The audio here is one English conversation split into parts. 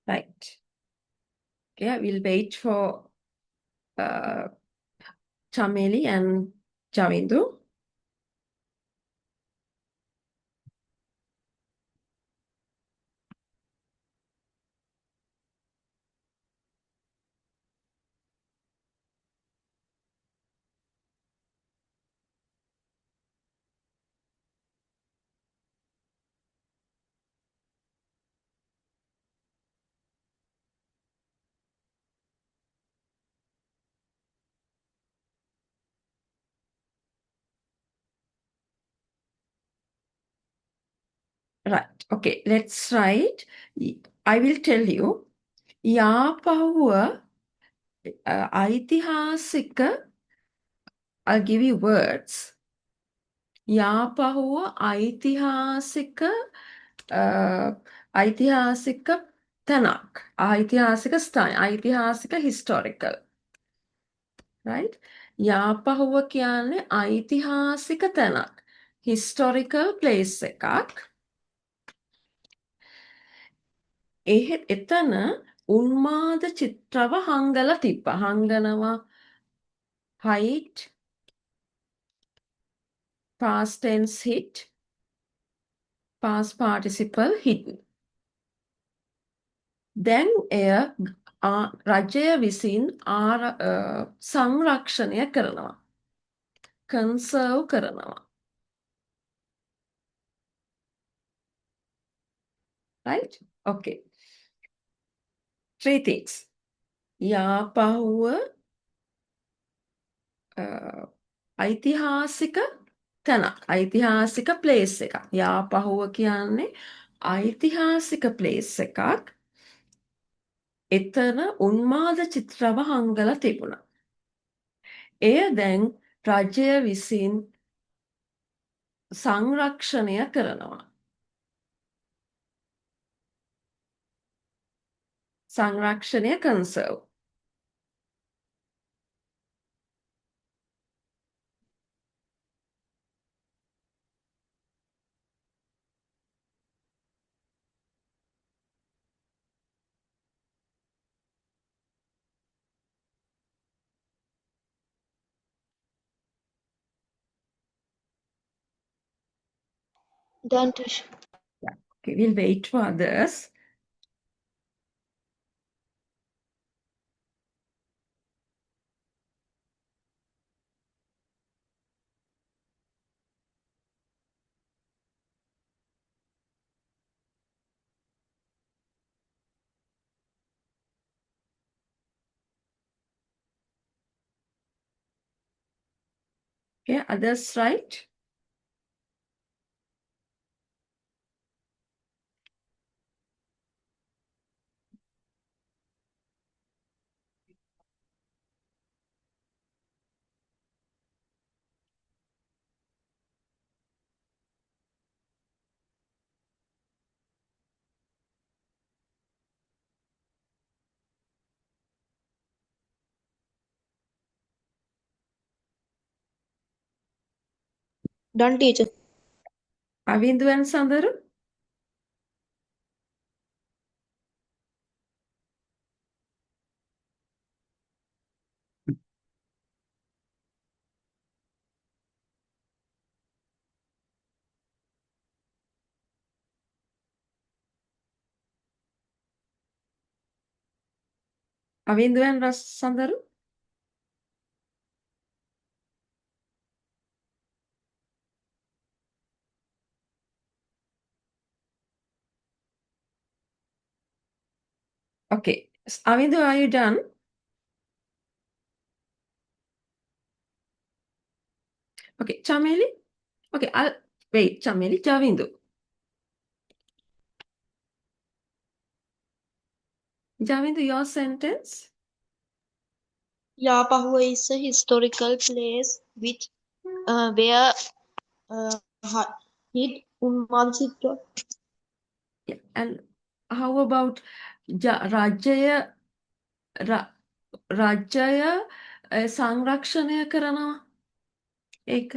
Right. Okay, I will wait for uh, Chameli and Javindu. Right. Okay, let's write. I will tell you. Yapahuwa ಐತಿಹಾಸಿಕ, I'll give you words. Yapahuwa ಐತಿಹಾಸಿಕ ಐತಿಹಾಸಿಕ තැනක්. ಐತಿಹಾසික ස්ථාන. ಐತಿಹಾසික historical. Right? Yapahuwa කියන්නේ ಐತಿಹಾසික තැනක්. historical place එකක්. එතන උන්මාද චිත්‍රව හංගලා තිබ්බා. හංගනවා height, past tense hit, past participle hidden. දැන් එය රජය විසින් සංරක්ෂණය කරනවා. කන්සර්ව් කරනවා. Right? Okay. 3 things. යාපහුව ඓතිහාසික තැනක්. ඓතිහාසික ප්ලේස් එකක්. යාපහුව කියන්නේ ඓතිහාසික ප්ලේස් එකක්. එතන උන්මාද චිත්‍රව හංගලා තිබුණා. එය දැන් රජය විසින් සංරක්ෂණය කරනවා. සංරක්ෂණය කන්සර්ව්. Done, Tish. Yeah. Okay, we'll wait for others. Okay, others right? Done, teacher. Avindu and Sandaru? Avindu and Sandaru? Okay. Avindu, are you done? Okay, Chameli? Okay, I'll wait. Chameli, Javindu. Javindu, your sentence? Yapahua is a historical place which where hid Unmadchitra. Yeah. And how about Rajaya සංරක්ෂණය කරනවා? ඒක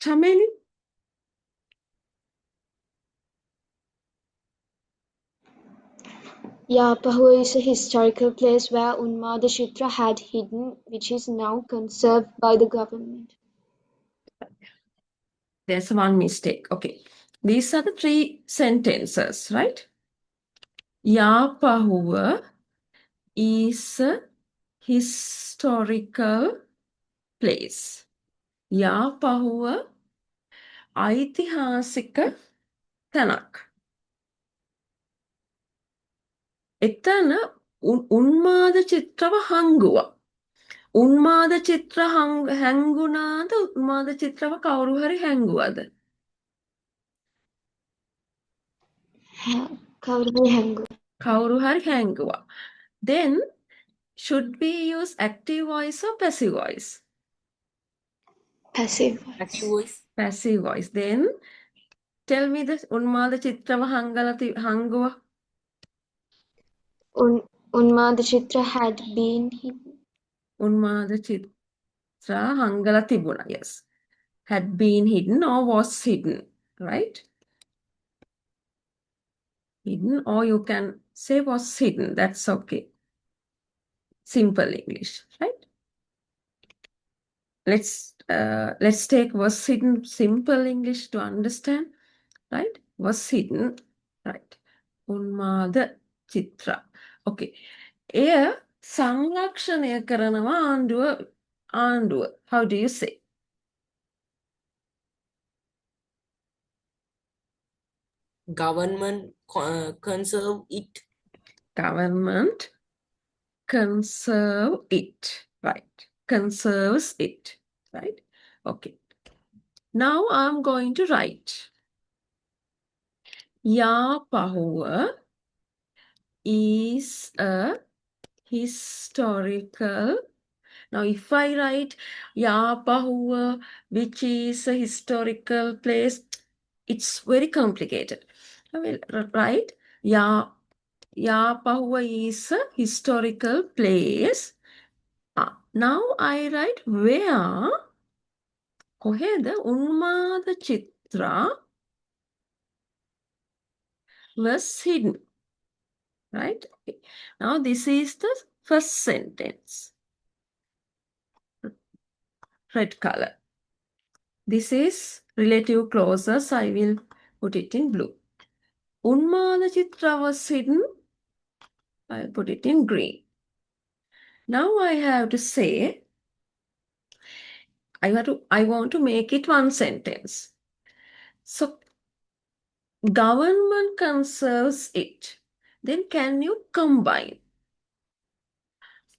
Chameli? Yapahua is a historical place where Unmadachitra had hidden, which is now conserved by the government. There's one mistake. Okay. These are the 3 sentences, right? Yapahua is a historical place. Yapahua ಐತಿಹಾಸಿಕ තැනක්. එතන උන්මාද චිත්‍රව හංගුවා. උන්මාද චිත්‍ර හැංගුණාද උන්මාද චිත්‍රව කවුරු හරි හැංගුවද? කවුරු හරි හැංගුවා. Then should we use active voice or passive voice? Passive voice. Passive voice. Then tell me the උන්මාද චිත්‍රව හංගුවා. Unmadachitra had been hidden. උන්මාද චිත්‍ර හංගලා තිබුණා. Yes. Had been hidden or was hidden, right? Hidden, or you can say was hidden. That's okay. Simple English, right? Let's take was hidden simple English to understand, right? Was hidden, right? Unmada chitra. Okay. එය සංරක්ෂණය කරනවා ආණ්ඩුව. How do you say? Government conserve it. Government conserve it, right? Conserves it, right? Okay. Now I'm going to write. Yapahua is a historical. Now if I write Yapahua, which is a historical place, it's very complicated. I will write Yapahua is a historical place. Now I write where කොහෙද උන්මාද Chitra was hidden, right? Okay. Now this is the first sentence, red color. This is relative clauses. I will put it in blue. Unmada chitra was hidden. I'll put it in green. Now I have to say, I want to make it one sentence. So government conserves it. Then can you combine?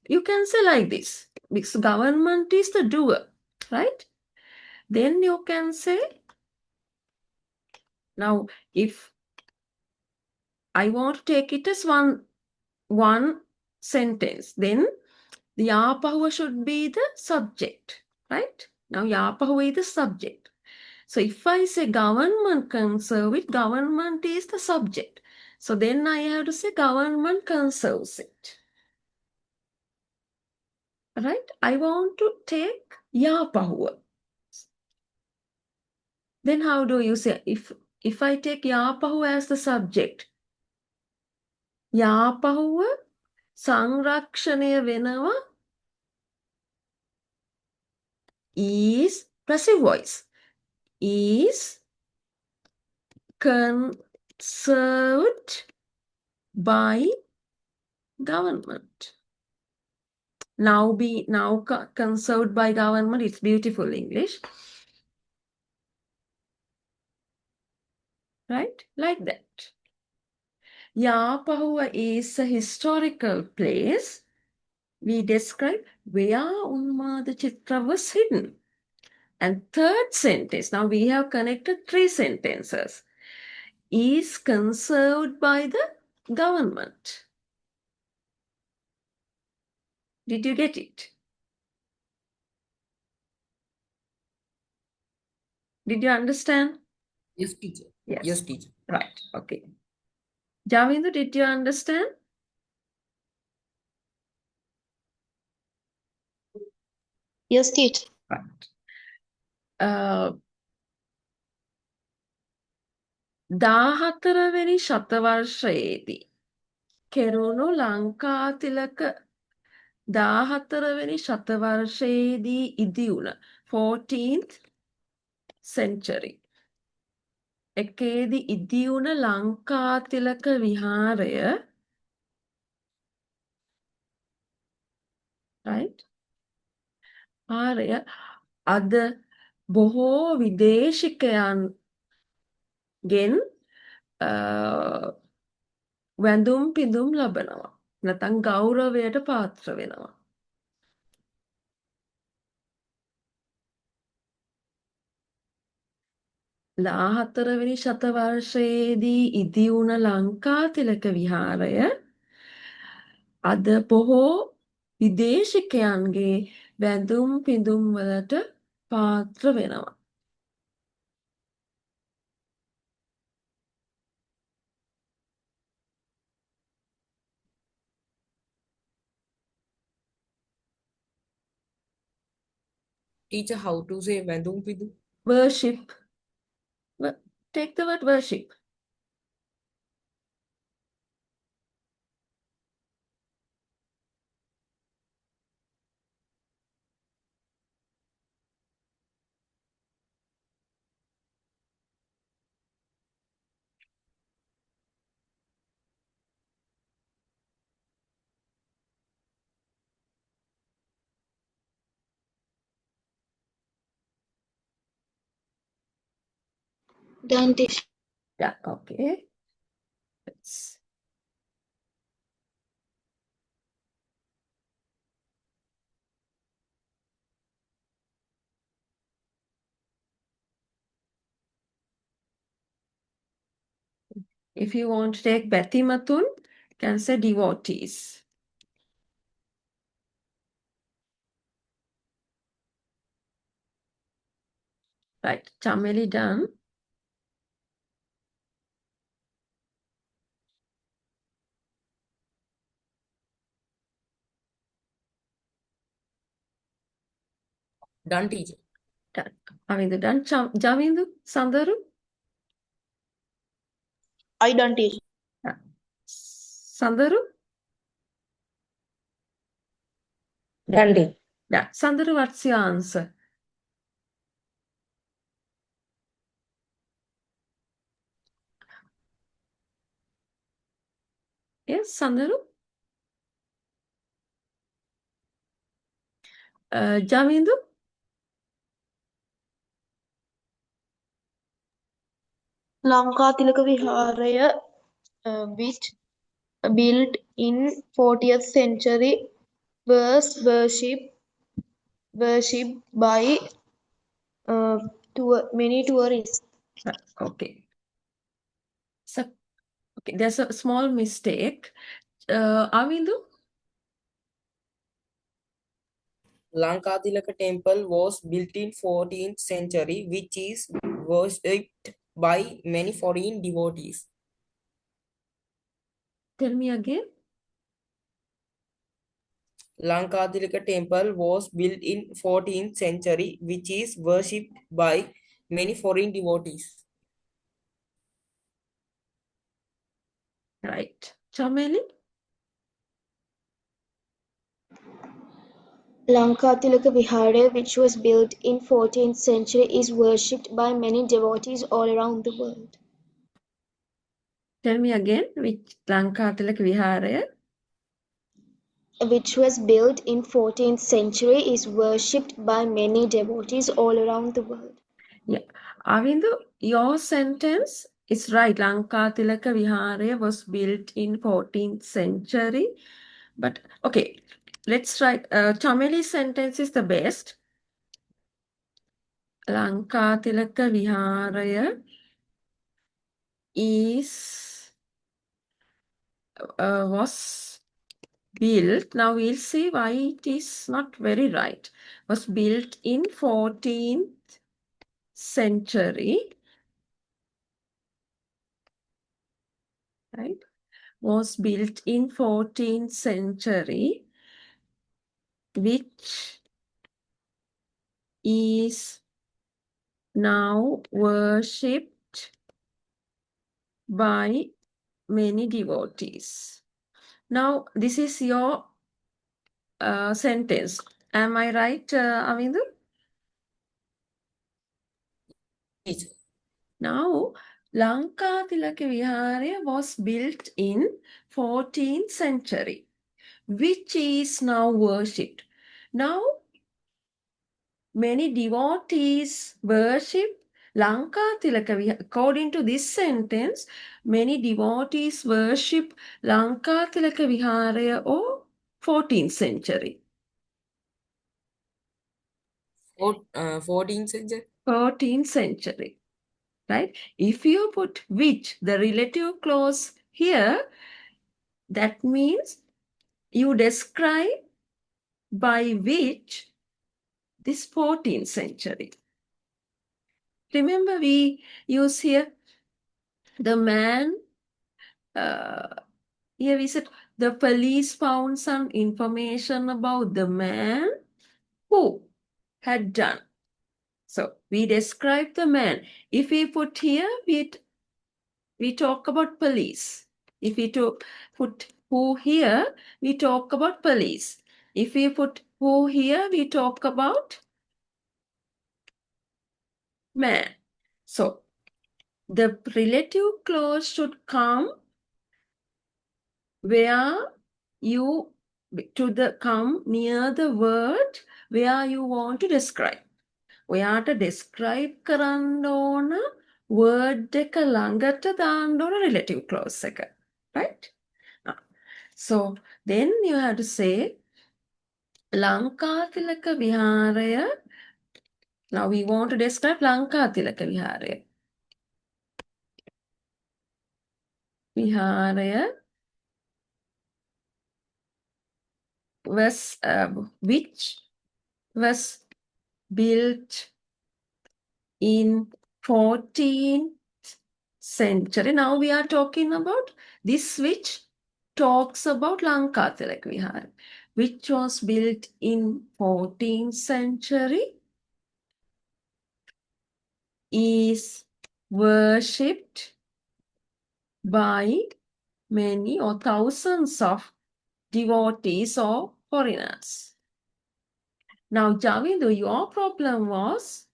You can say like this, because government is the doer, right? Then you can say, now if I want to take it as one sentence, then the Yapahua should be the subject, right? Now Yapahua is the subject. So if I say government conserve it, government is the subject. So then I have to say government conserves it. Right? I want to take Yapahua. Then how do you say, if I take Yapahua as the subject, Yapahua සංරක්ෂණය වෙනවා is passive voice, is conserved by government. Now conserved by government, it's beautiful English. Right? Like that. Yapahua is a historical place. We describe where Unmada Chitra was hidden. And third sentence, now we have connected 3 sentences, is conserved by the government. Did you get it? Did you understand? Yes, teacher. Yes. Yes, teacher. Right. Okay. Javindu, did you understand? Yes, teacher. Right. 14 වෙනි ශතවර්ෂයේදී කෙරුණු ලංකාතිලක 14 වෙනි ශතවර්ෂයේදී ඉදිවුණ 14th century එකේදී ඉදිවුණ ලංකාතිලක විහාරය right ආරය අද බොහෝ විදේශිකයන්ගෙන් වැඳුම් පිඳුම් ලබනවා. නැත්නම් ගෞරවයට පාත්‍ර වෙනවා. දාහතරවෙනි ශතවර්ෂයේදී ඉදිවුණ ලංකාතිලක විහාරය අද බොහෝ විදේශිකයන්ගේ වැඳුම් පිඳුම් වලට පාත්‍ර වෙනවා. Teacher, how to say වැඳුම් පිඳුම්? Worship. Take the word worship. Done, teacher. Yeah, okay. Let's If you want to take Batimatun, can say devotees. Right, Chameli done. Done, teacher. Done. Avindu done. Javindu, Sandaru? I done, teacher. Sandaru? Done, teacher. Yeah. Sandaru, what's your answer? Yes, Sandaru? Javindu? Lankatilaka Viharaya, which built in 40th century, was worshipped by many tourists. Okay. So, okay, there's a small mistake. Avindu? Lankatilaka temple was built in 14th century, which is worshipped by many foreign devotees. Tell me again. Lankatilaka temple was built in 14th century, which is worshipped by many foreign devotees. Right. Chameli? Lankatilaka Vihara, which was built in 14th century, is worshipped by many devotees all around the world. Tell me again, which Lankatilaka Viharaya? Which was built in 14th century, is worshipped by many devotees all around the world. Yeah. Avindu, your sentence is right. Lankatilaka Viharaya was built in 14th century. But, okay, let's try. Chameli's sentence is the best. Lankatilaka Viharaya was built. Now we'll see why it is not very right. Was built in 14th century. Right? Was built in 14th century, which is now worshipped by many devotees. Now, this is your sentence. Am I right, Avindu? Teacher. Now, Lankatilaka Vihara was built in 14th century, which is now worshipped. Now, many devotees worship Lankatilaka Vihara. According to this sentence, many devotees worship Lankatilaka Vihara or 14th century. 14th century. 14th century, right? If you put which, the relative clause here, that means you describe by which this 14th century. Remember, we use here the man, here we said the police found some information about the man who had done. So we describe the man. If we put here, we talk about police. If we put who here, we talk about police. If we put who here, we talk about man. So the relative clause should come where you come near the word where you want to describe. ඔයාට describe කරන්න ඕන word එක ළඟට දාන්න ඕන relative clause එක. Right? So then you have to say Lankatilaka Viharaya. Now we want to describe Lankatilaka Viharaya. Viharaya was which was built in 14th century. Now we are talking about this which talks about Lankatilaka Vihara, which was built in 14th century, is worshipped by many or thousands of devotees or foreigners. Now, Javindu, your problem was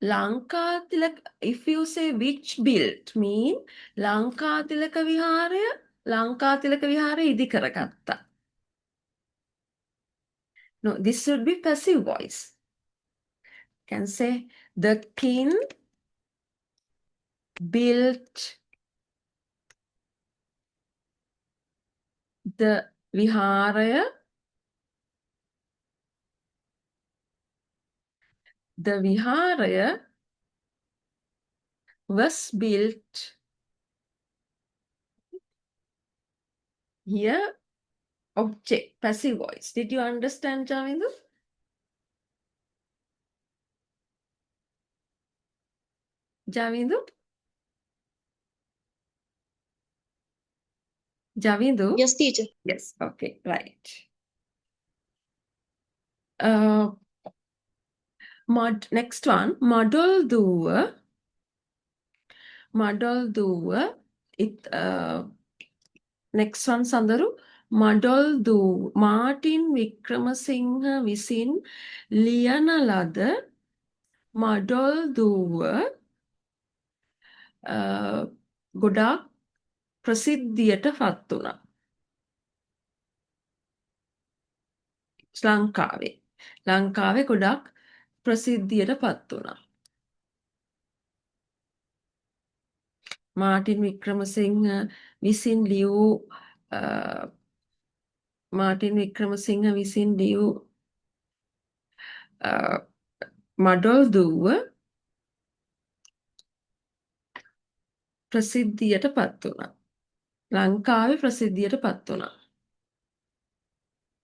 Lankatilaka. If you say which built, mean Lankatilaka Vihara idi karagatta. No, this should be passive voice. Can say the king built the Viharaya. The Viharaya was built here, object, passive voice. Did you understand, Javindu? Javindu? Javindu? Yes, teacher. Yes, okay, right. Next one, Madol Duwa. Madol Duwa. Next one, Sandaru. Madol Du. Martin Vikramasinghe visin ලියන ලද Madol Duwa ගොඩාක් ප්‍රසිද්ධියට පත් වුණා. ලංකාවේ ගොඩාක් ප්‍රසිද්ධියට පත් වුණා. Martin Wickremesinghe විසින් ලියූ මඩොල් දුව ප්‍රසිද්ධියට පත් වුණා. ලංකාවේ ප්‍රසිද්ධියට පත් වුණා.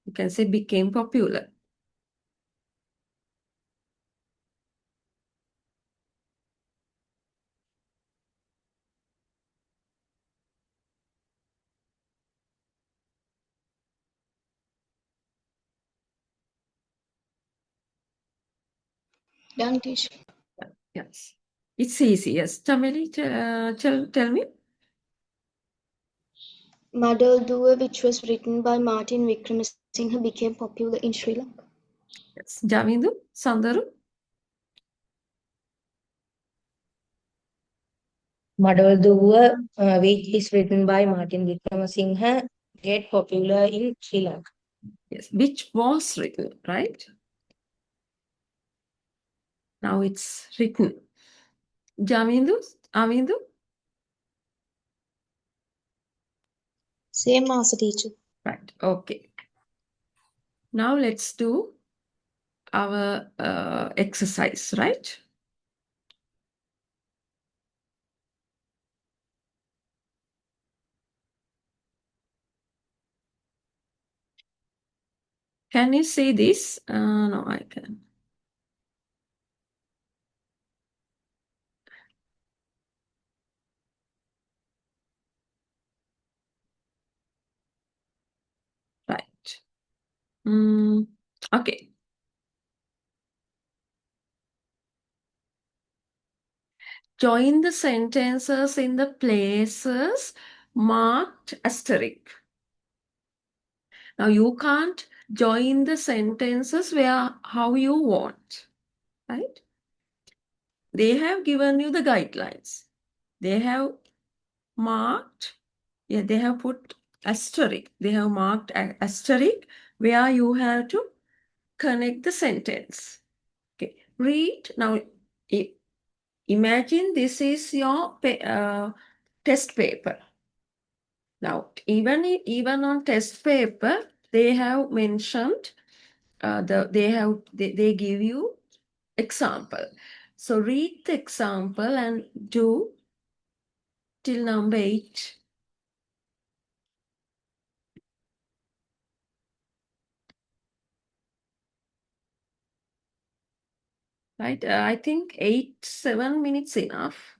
You can say became popular. Done, teacher. Yes. It's easy. Yes. Tamili, tell me. Madal Dua, which was written by Martin Wickramasinghe, became popular in Sri Lanka. Yes. Javindu, Sandaru. Madolduwa, which is written by Martin Wickramasinghe, get popular in Sri Lanka. Yes. Which was written, right? Now it's written. Javindu, Avindu. Same as a teacher. Right. Okay. Now let's do our exercise, right? Can you see this? No, I can. Right. Okay. Join the sentences in the places marked asterisk. Now you can't join the sentences where how you want, right? They have given you the guidelines. They have marked, yeah, they have put asterisk. They have marked asterisk where you have to connect the sentence. Okay, read now. Imagine this is your test paper. Now, even on test paper, they have mentioned they give you example. So read the example and do till number 8. Right? I think 7 minutes enough.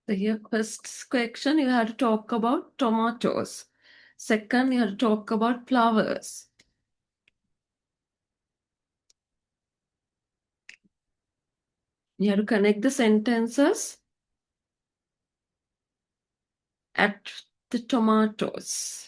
So here, first question, you have to talk about tomatoes. Second, you have to talk about flowers. You have to connect the sentences at the tomatoes.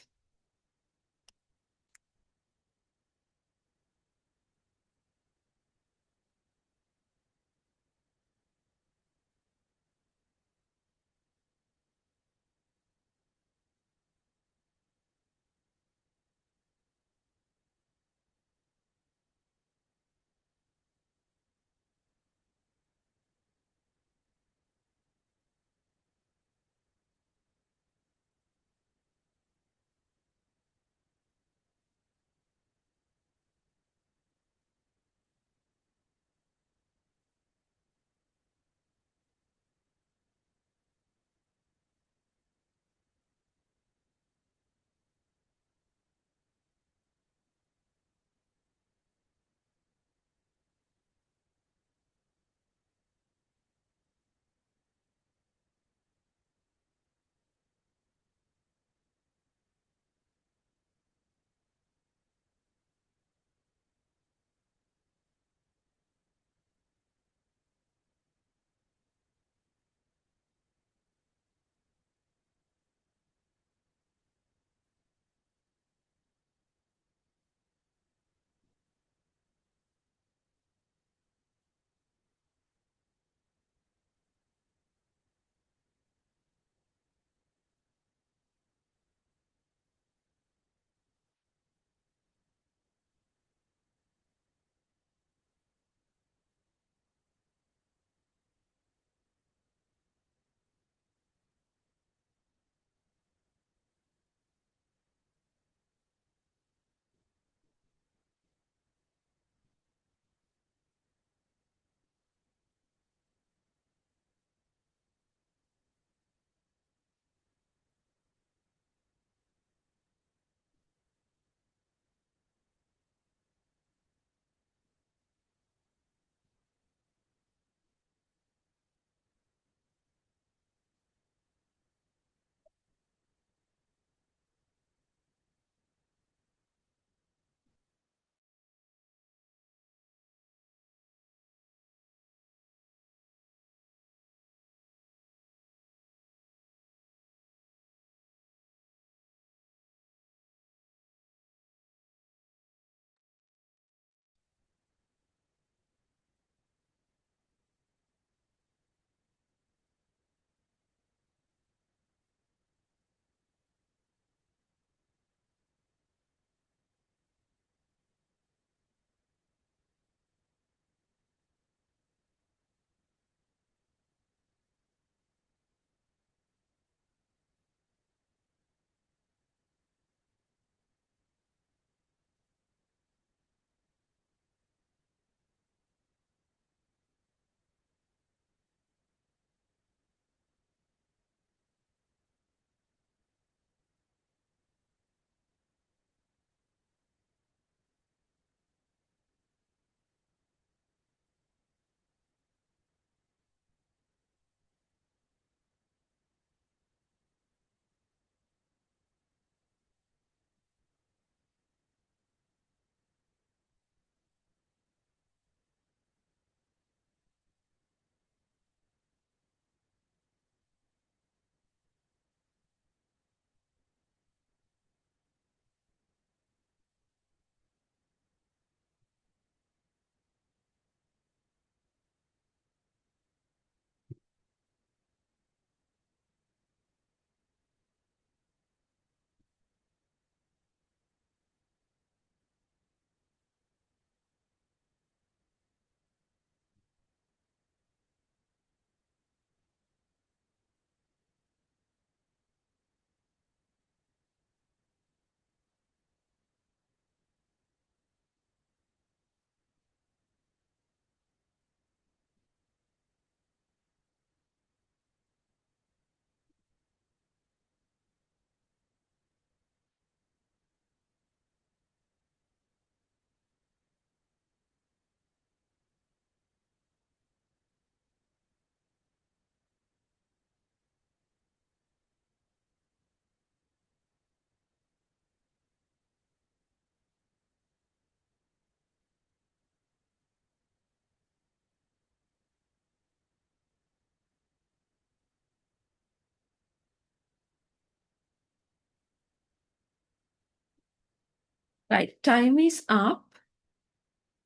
Right, time is up.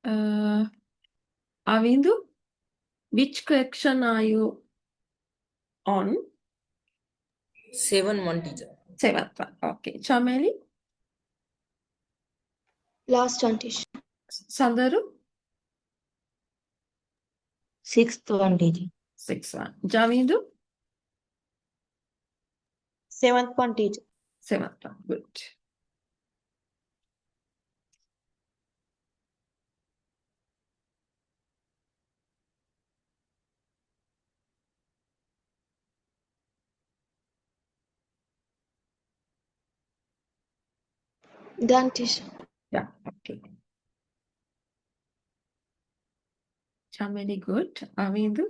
Avindu, which question are you on? 7-1 teacher. Seventh one. Okay. Chameli, Last one, teacher. Sandaru, Sixth one, teacher. sixth one. Javindu, Seventh one, teacher. seventh one. Good. Done, teacher. Yeah, okay. Chameli, good. Avindu,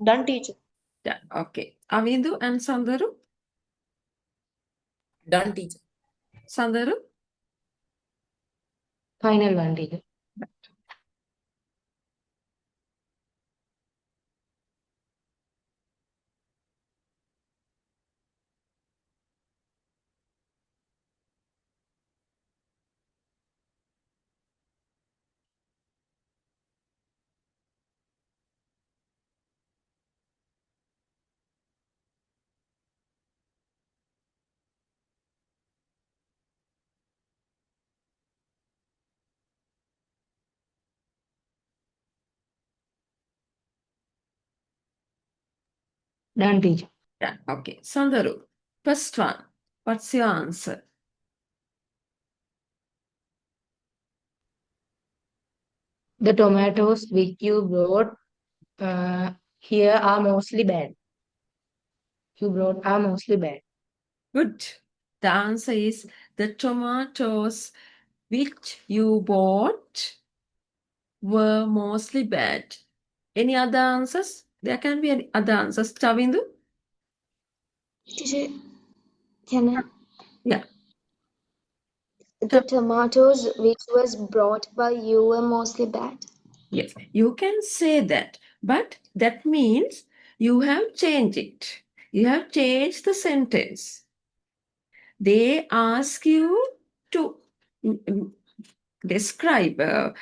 Done, teacher. yeah, okay. Avindu and Sandaru, Done teacher. Sandaru, Final one, teacher. Done, teacher. yeah, okay. Sandaru, first one. What's your answer? The tomatoes which you brought here are mostly bad. You brought are mostly bad. Good. The answer is the tomatoes which you bought were mostly bad. Any other answers? There can be any other answers. Chavindu? Teacher, can I? Yeah. The tomatoes which was brought by you were mostly bad. Yes, you can say that, but that means you have changed it. You have changed the sentence. They ask you to describe,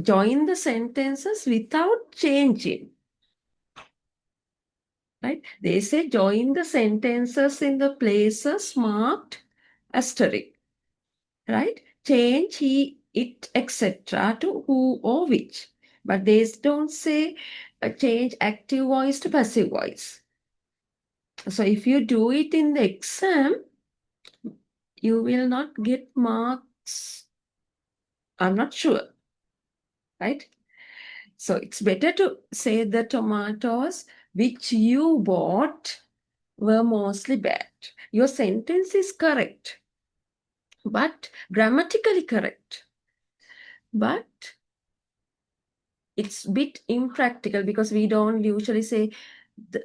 join the sentences without changing. Right? They say join the sentences in the places marked asterisk. Right? Change he, it, etc. to who or which. But they don't say change active voice to passive voice. So if you do it in the exam, you will not get marks. I'm not sure. Right? So it's better to say the tomatoes which you bought were mostly bad. Your sentence is correct, but grammatically correct. But it's a bit impractical because we don't usually say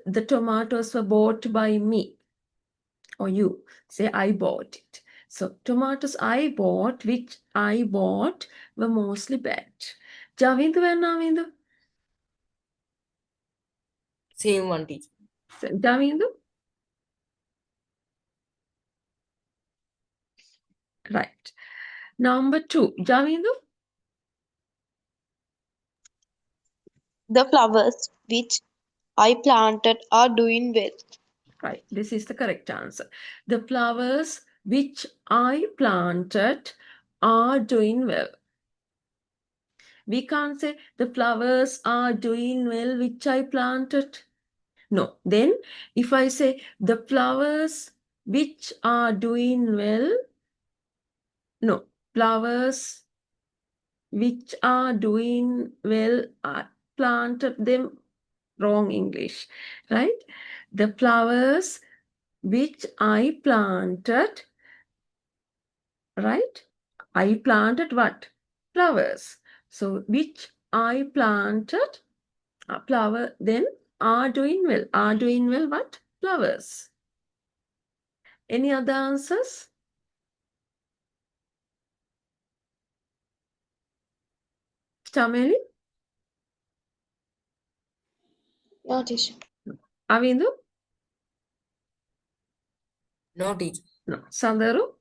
the tomatoes were bought by me or you. Say I bought it. So tomatoes I bought, which I bought, were mostly bad. Javindu and Navindu? Same one teacher. Javindu? Right. Number 2. Javindu? The flowers which I planted are doing well. Right. This is the correct answer. The flowers which I planted are doing well. We can't say the flowers are doing well which I planted. No. Then if I say the flowers which are doing well, no. Flowers which are doing well, I planted them. Wrong English, right? The flowers which I planted, right, I planted what? Flowers. So which I planted flower, then are doing well. Are doing well what? Flowers. Any other answers? Chameli? No, teacher. Avindu? No, teacher. No. Sandaru?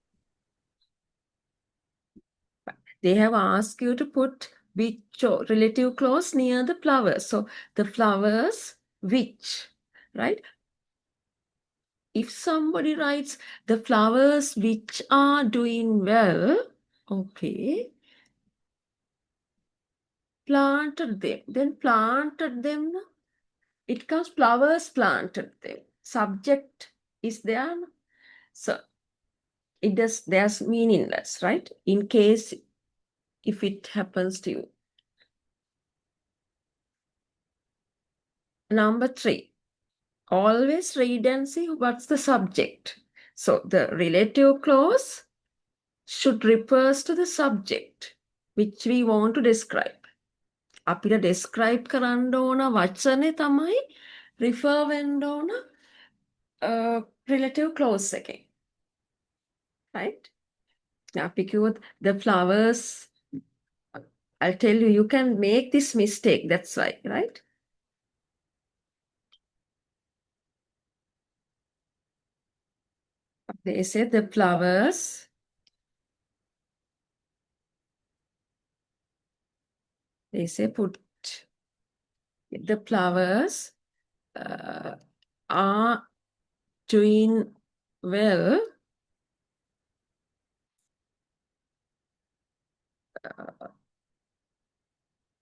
They have asked you to put which relative clause near the flowers. So the flowers which, right? If somebody writes the flowers which are doing well, okay, planted them, then planted them, it comes flowers planted them. Subject is there. So it does, there's meaningless, right? In case if it happens to you. Number 3, always read and see what's the subject. So the relative clause should refers to the subject which we want to describe. අපිට describe කරන්න ඕන වචනේ තමයි refer වෙන්න ඕන relative clause එකෙන්. Right? අපි කිව්වොත් the flowers, I'll tell you, you can make this mistake. That's why, right? They say the flowers they say put the flowers are doing well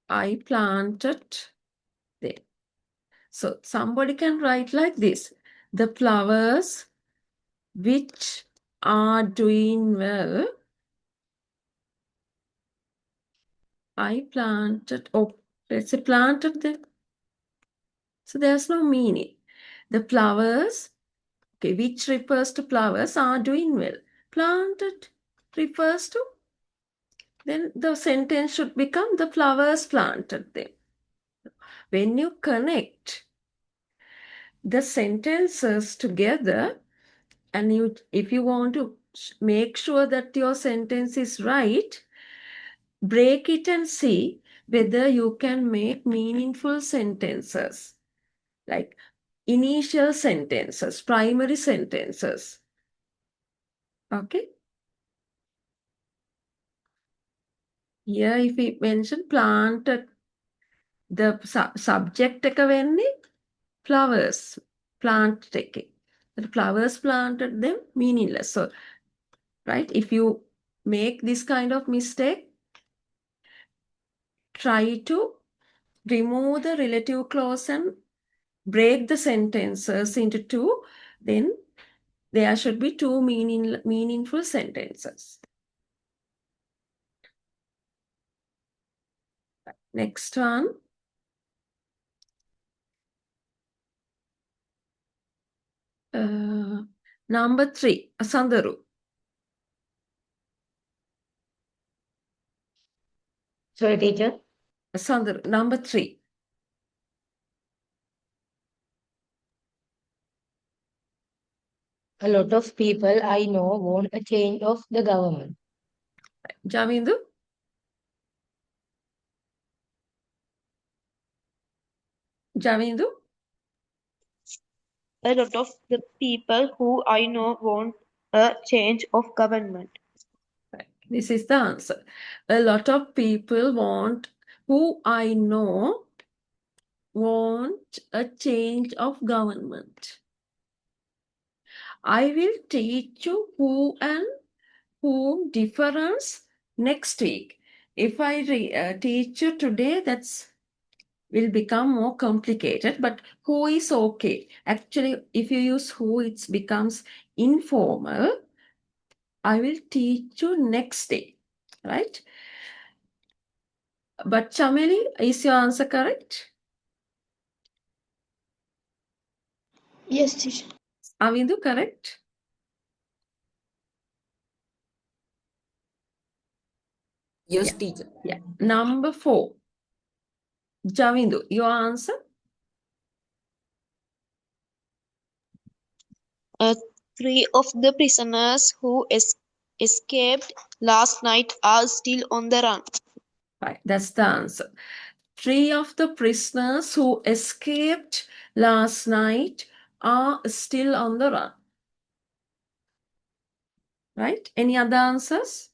I planted them. So somebody can write like this: the flowers which are doing well I planted, oh, let's say planted them. So there's no meaning. The flowers, okay, which refers to flowers are doing well. Planted refers to, then the sentence should become the flowers planted them. When you connect the sentences together, and you, if you want to make sure that your sentence is right, break it and see whether you can make meaningful sentences, like initial sentences, primary sentences. Okay? Here, if we mention planted, the subject එක වෙන්නේ flowers, plant taking. The flowers planted them meaningless. So, right, if you make this kind of mistake, try to remove the relative clause and break the sentences into two, then there should be two meaningful sentences. Next one. Number 3, Sandaru. Sorry, teacher. Sandaru, number 3. A lot of people I know want a change of the government. Javindu? Javindu? A lot of the people who I know want a change of government. This is the answer. A lot of people want, who I know, want a change of government. I will teach you who and whom difference next week. If I teach you today, that's will become more complicated, but who is okay. Actually, if you use who, it becomes informal. I will teach you next day, right? But Chameli, is your answer correct? Yes, teacher. Is, Avindu, correct? Yes, Yeah. teacher. Yeah. Number 4. Javindu, your answer? 3 of the prisoners who escaped last night are still on the run. Right, that's the answer. 3 of the prisoners who escaped last night are still on the run. Right? Any other answers?